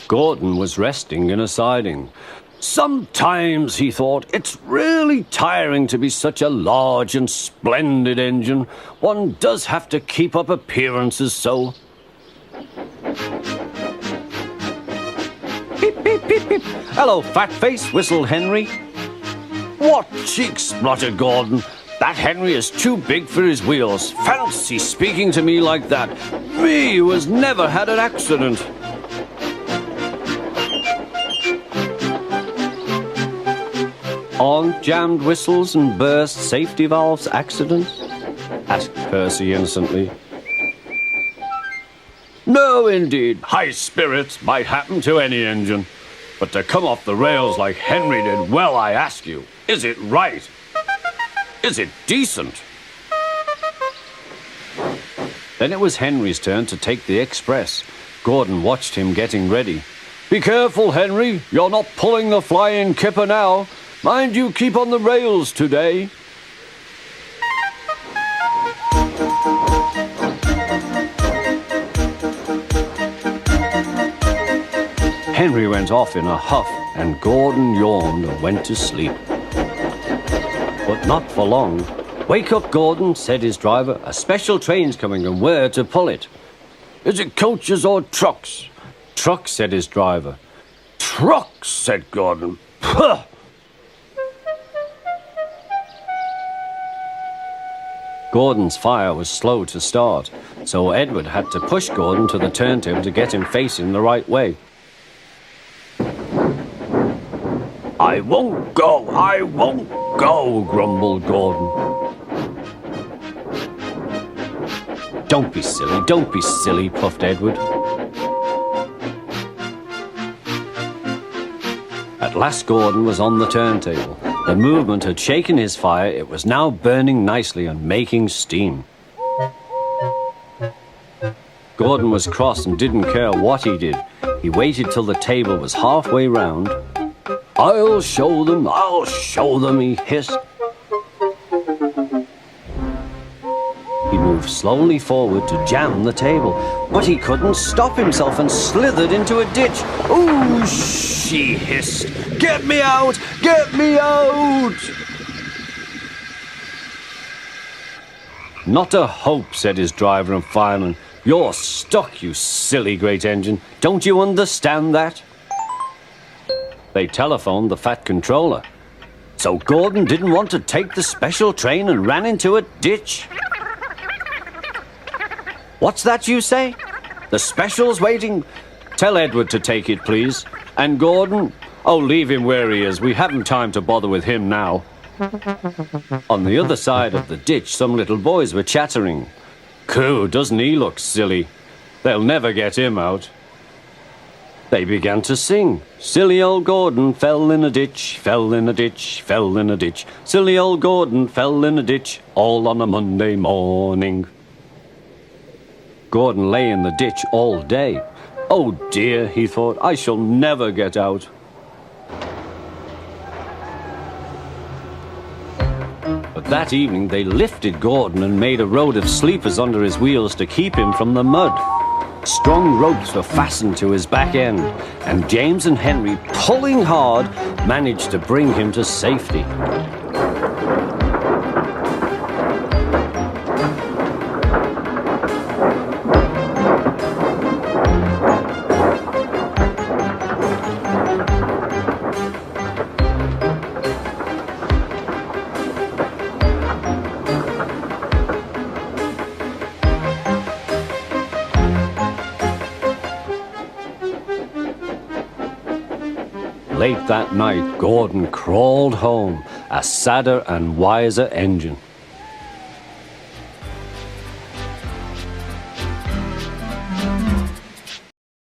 Gordon was resting in a siding. Sometimes, he thought, it's really tiring to be such a large and splendid engine. One does have to keep up appearances so. Beep, beep, beep, beep. Hello, fat face, whistled Henry. What cheeks, spluttered Gordon. That Henry is too big for his wheels. Fancy speaking to me like that. Me, who has never had an accident. Aren't jammed whistles and burst safety valves accidents? Asked Percy innocently. No, indeed. High spirits might happen to any engine. But to come off the rails like Henry did, well, I ask you, is it right? Is it decent? Then it was Henry's turn to take the express. Gordon watched him getting ready. Be careful, Henry. You're not pulling the flying kipper now. Mind you keep on the rails today. Henry went off in a huff, and Gordon yawned and went to sleep. But not for long. Wake up, Gordon, said his driver. A special train's coming, and we're to pull it. Is it coaches or trucks? Trucks, said his driver. Trucks, said Gordon. Puh! Gordon's fire was slow to start, so Edward had to push Gordon to the turntable to get him facing the right way. I won't go, grumbled Gordon. Don't be silly, puffed Edward. At last Gordon was on the turntable. The movement had shaken his fire. It was now burning nicely and making steam. Gordon was cross and didn't care what he did. He waited till the table was halfway round. I'll show them, he hissed. He moved slowly forward to jam the table, but he couldn't stop himself and slithered into a ditch. Ooh, she hissed. Get me out! Get me out! Not a hope, said his driver and fireman. You're stuck, you silly great engine. Don't you understand that? They telephoned the Fat Controller. So Gordon didn't want to take the special train and ran into a ditch. What's that you say? The special's waiting. Tell Edward to take it, please. And Gordon? Oh, leave him where he is. We haven't time to bother with him now. On the other side of the ditch, some little boys were chattering. Coo, doesn't he look silly? They'll never get him out. They began to sing. Silly old Gordon fell in a ditch, fell in a ditch, fell in a ditch. Silly old Gordon fell in a ditch, all on a Monday morning. Gordon lay in the ditch all day. Oh dear, he thought, I shall never get out. But that evening they lifted Gordon and made a road of sleepers under his wheels to keep him from the mud. Strong ropes were fastened to his back end, and James and Henry, pulling hard, managed to bring him to safety. Late that night, Gordon crawled home, a sadder and wiser engine.